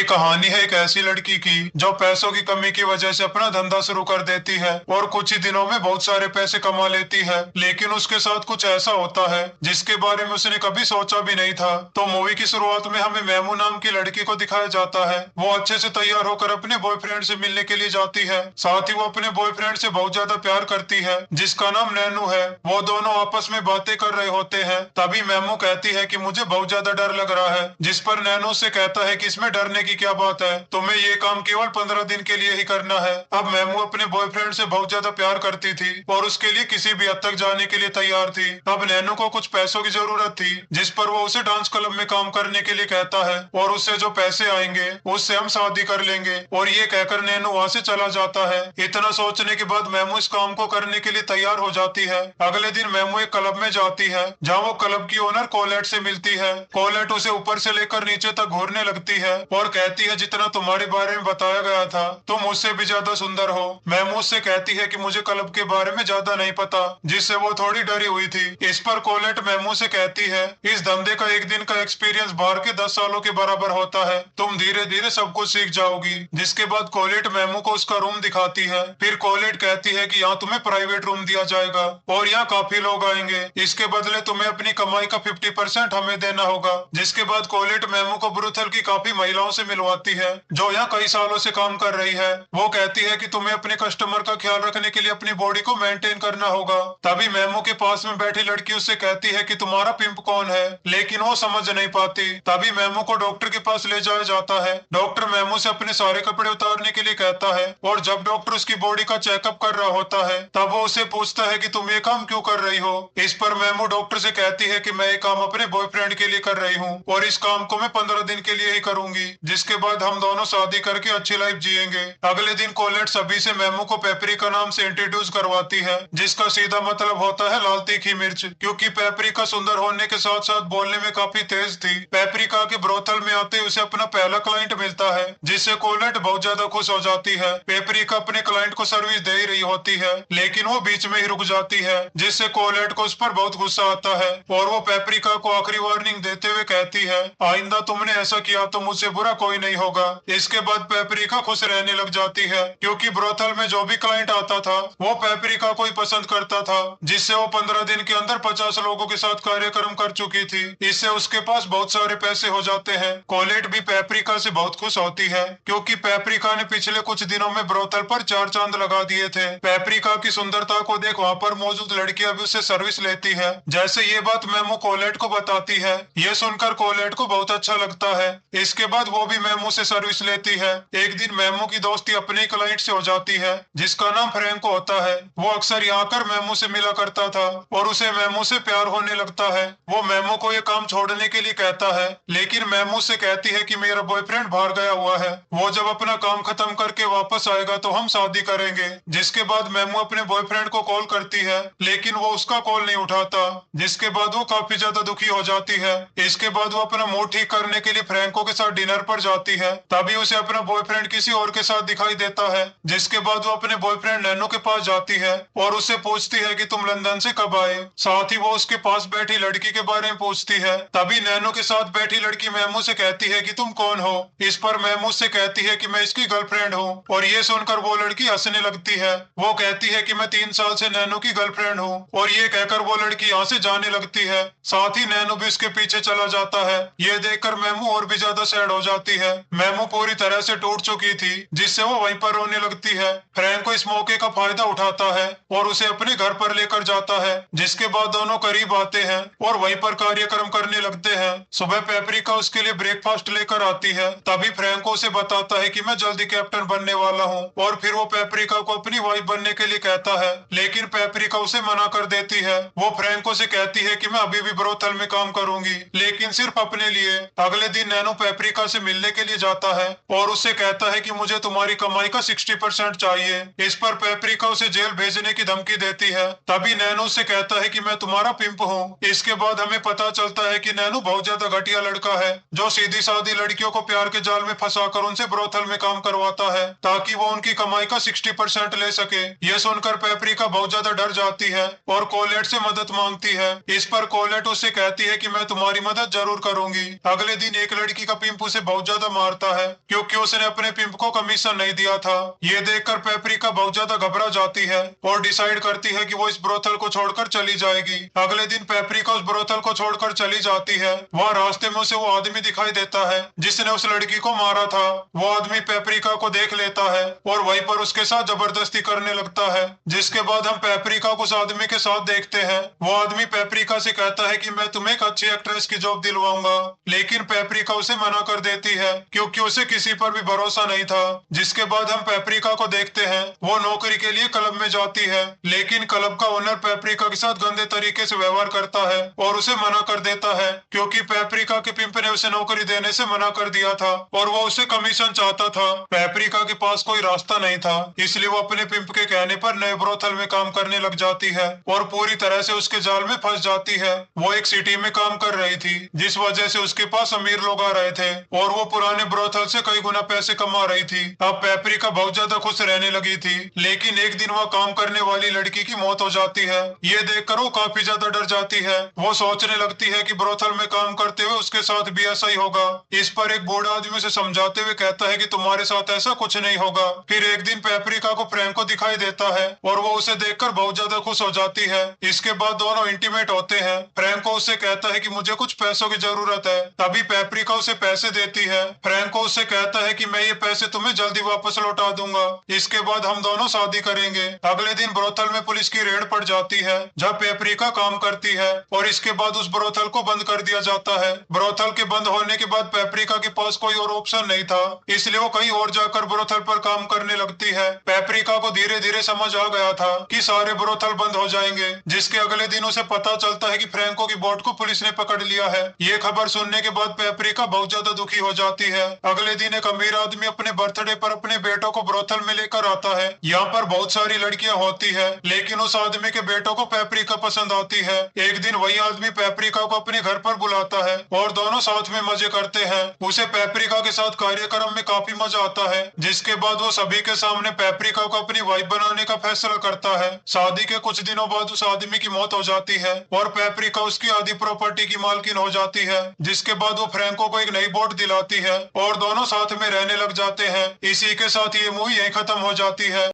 कहानी है एक ऐसी लड़की की जो पैसों की कमी की वजह से अपना धंधा शुरू कर देती है और कुछ ही दिनों में बहुत सारे पैसे कमा लेती है, लेकिन उसके साथ कुछ ऐसा होता है जिसके बारे में उसने कभी सोचा भी नहीं था। तो मूवी की शुरुआत में हमें मेमू नाम की लड़की को दिखाया जाता है। वो अच्छे से तैयार होकर अपने बॉयफ्रेंड से मिलने के लिए जाती है। साथ ही वो अपने बॉयफ्रेंड से बहुत ज्यादा प्यार करती है जिसका नाम नैनू है। वो दोनों आपस में बातें कर रहे होते हैं। तभी मेमू कहती है कि मुझे बहुत ज्यादा डर लग रहा है, जिस पर नैनो से कहता है कि इसमें डरने की क्या बात है, तुम्हें ये काम केवल 15 दिन के लिए ही करना है। अब मेमू अपने बॉयफ्रेंड से बहुत ज्यादा प्यार करती थी और उसके लिए किसी भी हद तक जाने के लिए तैयार थी। अब नैनो को कुछ पैसों की जरूरत थी, जिस पर वो उसे डांस क्लब में काम करने के लिए कहता है और उससे जो पैसे आएंगे उससे हम शादी कर लेंगे। और ये कहकर नैनो वहाँ से चला जाता है। इतना सोचने के बाद मेमू इस काम को करने के लिए तैयार हो जाती है। अगले दिन मेमू एक क्लब में जाती है जहाँ वो क्लब की ओनर कोलेट से मिलती है। कोलेट उसे ऊपर से लेकर नीचे तक घूरने लगती है और कहती है जितना तुम्हारे बारे में बताया गया था तुम मुझसे भी ज्यादा सुंदर हो। मेमू उससे कहती है कि मुझे क्लब के बारे में ज्यादा नहीं पता, जिससे वो थोड़ी डरी हुई थी। इस पर कोलेट मेमू से कहती है इस धंधे का एक दिन का एक्सपीरियंस बाहर के 10 सालों के बराबर होता है, तुम धीरे धीरे सब कुछ सीख जाओगी। जिसके बाद कोलेट मेमू को उसका रूम दिखाती है। फिर कोलेट कहती है कि यहाँ तुम्हें प्राइवेट रूम दिया जाएगा और यहाँ काफी लोग आएंगे, इसके बदले तुम्हें अपनी कमाई का 50% हमें देना होगा। जिसके बाद कोलेट मेमू को ब्रूथल की काफी महिलाओं से मिलवाती है जो यहाँ कई सालों से काम कर रही है। वो कहती है कि तुम्हें अपने कस्टमर का ख्याल रखने के लिए अपनी बॉडी को मेंटेन करना होगा। तभी मेमू के पास में बैठी लड़की उससे कहती है कि तुम्हारा पिंप कौन है, लेकिन वो समझ नहीं पाती। तभी मेमू को डॉक्टर के पास ले जाया जाता है। डॉक्टर मेमू से अपने सारे कपड़े उतारने के लिए कहता है और जब डॉक्टर उसकी बॉडी का चेकअप कर रहा होता है तब वो उसे पूछता है कि तुम ये काम क्यों कर रही हो। इस पर मेमू डॉक्टर से कहती है कि मैं ये काम अपने बॉयफ्रेंड के लिए कर रही हूँ और इस काम को मैं 15 दिन के लिए ही करूंगी, जिसके बाद हम दोनों शादी करके अच्छी लाइफ जिएंगे। अगले दिन कोलेट सभी से मेमू को पेपरिका नाम से इंट्रोड्यूस करवाती है, जिसका सीधा मतलब होता है लाल तीखी मिर्च, क्योंकि पेपरिका सुंदर होने के साथ साथ बोलने में काफी तेज थी। पेपरिका के ब्रोथल में आते ही उसे अपना पहला क्लाइंट मिलता है, जिससे कोलेट बहुत ज्यादा खुश हो जाती है। पेपरिका अपने क्लाइंट को सर्विस दे ही रही होती है, लेकिन वो बीच में ही रुक जाती है, जिससे कोलेट को उस पर बहुत गुस्सा आता है और वो पेपरिका को आखिरी वार्निंग देते हुए कहती है आइंदा तुमने ऐसा किया तो मुझसे बुरा कोई नहीं होगा। इसके बाद पेपरिका खुश रहने लग जाती है, क्योंकि ब्रोथल में जो भी क्लाइंट आता था वो पेपरिका को ही पसंद करता था, जिससे वो 15 दिन के अंदर 50 लोगों के साथ कार्यक्रम कर चुकी थी। इससे उसके पास बहुत सारे पैसे हो जाते हैं। कोलेट भी पेपरिका से बहुत खुश होती है, क्योंकि पेपरिका ने पिछले कुछ दिनों में ब्रोथल पर 4 चांद लगा दिए थे। पेपरिका की सुंदरता को देख वहाँ पर मौजूद लड़कियां भी उससे सर्विस लेती है। जैसे ये बात मेमू कोलेट को बताती है, ये सुनकर कोलेट को बहुत अच्छा लगता है। इसके बाद वो भी मेमू से सर्विस लेती है। एक दिन मेमू की दोस्ती अपने क्लाइंट से हो जाती है जिसका नाम फ्रैंको होता है। वो अक्सर यहाँ कर मेमू से मिला करता था और उसे मेमू से प्यार होने लगता है। वो मेमू को ये काम छोड़ने के लिए कहता है, लेकिन मेमू से कहती है कि मेरा बॉयफ्रेंड बाहर गया हुआ है, वो जब अपना काम खत्म करके वापस आएगा तो हम शादी करेंगे। जिसके बाद मेमू अपने बॉयफ्रेंड को कॉल करती है, लेकिन वो उसका कॉल नहीं उठाता, जिसके बाद वो काफी ज्यादा दुखी हो जाती है। इसके बाद वो अपना मूड ठीक करने के लिए फ्रैंको के साथ डिनर पर जाती है। तभी उसे अपना बॉयफ्रेंड किसी और के साथ दिखाई देता है। जिसके बाद वो अपने बॉयफ्रेंड नैनो के पास जाती है और उससे पूछती है कि तुम लंदन से कब आए। साथ ही वो उसके पास बैठी लड़की के बारे में पूछती है। तभी नैनो के साथ बैठी लड़की मेमू से कहती है कि तुम कौन हो। इस पर मेमू से कहती है कि मैं इसकी गर्लफ्रेंड हूँ और ये सुनकर वो लड़की हंसने लगती है। वो कहती है कि मैं 3 साल से नैनो की गर्लफ्रेंड हूँ और ये कहकर वो लड़की यहाँ से जाने लगती है। साथ ही नैनो भी उसके पीछे चला जाता है। ये देखकर मेमू और भी ज्यादा सैड हो जाती है। मेमू पूरी तरह से टूट चुकी थी, जिससे वो वहीं पर रोने लगती है। फ्रैंको इस मौके का फायदा उठाता है और उसे अपने घर पर लेकर जाता है। जिसके बाद दोनों करीब आते हैं और वहीं पर कार्यक्रम करने लगते हैं। सुबह पेपरिका उसके लिए ब्रेकफास्ट लेकर आती है। तभी फ्रैंको उसे बताता है कि मैं जल्दी कैप्टन बनने वाला हूँ और फिर वो पेपरिका को अपनी वाइफ बनने के लिए कहता है, लेकिन पेपरिका उसे मना कर देती है। वो फ्रैंको से कहती है कि मैं अभी भी ब्रोथल में काम करूंगी, लेकिन सिर्फ अपने लिए। अगले दिन नैनो पेपरिका से मिलने के लिए जाता है और उससे कहता है कि मुझे तुम्हारी कमाई का 60% चाहिए। इस पर पेपरिका उसे जेल भेजने की धमकी देती है। तभी नैनो से कहता है कि मैं तुम्हारा पिंप हूँ। इसके बाद हमें पता चलता है कि नैनो बहुत ज्यादा घटिया लड़का है, जो सीधी सादी लड़कियों को प्यार के जाल में फंसाकर उनसे ब्रोथल में काम करवाता है ताकि वो उनकी कमाई का 60% ले सके। ये सुनकर पेपरिका बहुत ज्यादा डर जाती है और कोलेट से मदद मांगती है। इस पर कोलेट उससे कहती है कि मैं तुम्हारी मदद जरूर करूंगी। अगले दिन एक लड़की का पिंप उसे बहुत ज्यादा ज्यादा मारता है क्योंकि उसने अपने पिंप को कमीशन नहीं दिया था। ये देखकर पेपरिका बहुत ज्यादा घबरा जाती है और डिसाइड करती है कि वो इस ब्रोथल को छोड़कर चली जाएगी। अगले दिन पेपरिका उस ब्रोथल को छोड़कर चली जाती है। वह रास्ते में उसे वो आदमी दिखाई देता है जिसने उस लड़की को मारा था। वो आदमी पेपरिका को देख लेता है और वहीं पर उसके साथ जबरदस्ती करने लगता है, जिसके बाद हम पेपरिका को उस आदमी के साथ देखते हैं। वो आदमी पेपरिका से कहता है कि मैं तुम्हें एक अच्छी एक्ट्रेस की जॉब दिलवाऊंगा, लेकिन पेपरिका उसे मना कर देती है क्योंकि उसे किसी पर भी भरोसा नहीं था। जिसके बाद हम पेपरिका को देखते हैं, वो नौकरी के लिए क्लब में जाती है, लेकिन क्लब का ओनर पेपरिका के साथ गंदे तरीके से व्यवहार करता है और उसे मना कर देता है क्योंकि पेपरिका के पिंप ने उसे नौकरी देने से मना कर दिया था और वो उसे कमीशन चाहता था। पेपरिका के पास कोई रास्ता नहीं था, इसलिए वो अपने पिंप के कहने पर नए ब्रोथल में काम करने लग जाती है और पूरी तरह से उसके जाल में फंस जाती है। वो एक सिटी में काम कर रही थी जिस वजह से उसके पास अमीर लोग आ रहे थे और वो पुराने ब्रोथल से कई गुना पैसे कमा रही थी। अब पेपरिका बहुत ज्यादा खुश रहने लगी थी, लेकिन एक दिन वह काम करने वाली लड़की की मौत हो जाती है। ये देखकर वो काफी ज्यादा डर जाती है। वो सोचने लगती है कि ब्रोथल में काम करते हुए उसके साथ भी ऐसा ही होगा। इस पर एक बूढ़ा आदमी उसे समझाते हुए कहता है कि तुम्हारे साथ ऐसा कुछ नहीं होगा। फिर एक दिन पेपरिका को फ्रैंको दिखाई देता है और वो उसे देखकर बहुत ज्यादा खुश हो जाती है। इसके बाद दोनों इंटीमेट होते हैं। फ्रैंको उसे कहता है कि मुझे कुछ पैसों की जरूरत है, तभी पेपरिका उसे पैसे देती है। फ्रैंको उसे कहता है कि मैं ये पैसे तुम्हें जल्दी वापस लौटा दूंगा, इसके बाद हम दोनों शादी करेंगे। अगले दिन ब्रोथल में पुलिस की रेड पड़ जाती है जहाँ पेपरिका काम करती है और इसके बाद उस ब्रोथल को बंद कर दिया जाता है। ब्रोथल के बंद होने के बाद पेपरिका के पास कोई और ऑप्शन नहीं था, इसलिए वो कहीं और जाकर ब्रोथल पर काम करने लगती है। पेपरिका को धीरे धीरे समझ आ गया था कि सारे ब्रोथल बंद हो जाएंगे, जिसके अगले दिन उसे पता चलता है कि फ्रैंको की बोट को पुलिस ने पकड़ लिया है। ये खबर सुनने के बाद पेपरिका बहुत ज्यादा दुखी हो जाती है। अगले दिन एक अमीर आदमी अपने बर्थडे पर अपने बेटों को ब्रोथल में लेकर आता है। यहाँ पर बहुत सारी लड़कियां होती है, लेकिन उस आदमी के बेटों को पेपरिका पसंद आती है। एक दिन वही आदमी पेपरिका को अपने घर पर बुलाता है और दोनों साथ में मजे करते हैं। उसे पेपरिका के साथ कार्यक्रम में काफी मजा आता है, जिसके बाद वो सभी के सामने पेपरिका को अपनी वाइफ बनाने का फैसला करता है। शादी के कुछ दिनों बाद उस आदमी की मौत हो जाती है और पेपरिका उसकी आधी प्रॉपर्टी की मालकिन हो जाती है। जिसके बाद वो फ्रैंको को एक नई बोट दिलाती है और दोनों साथ में रहने लग जाते हैं। इसी के साथ ये मूवी यहीं खत्म हो जाती है।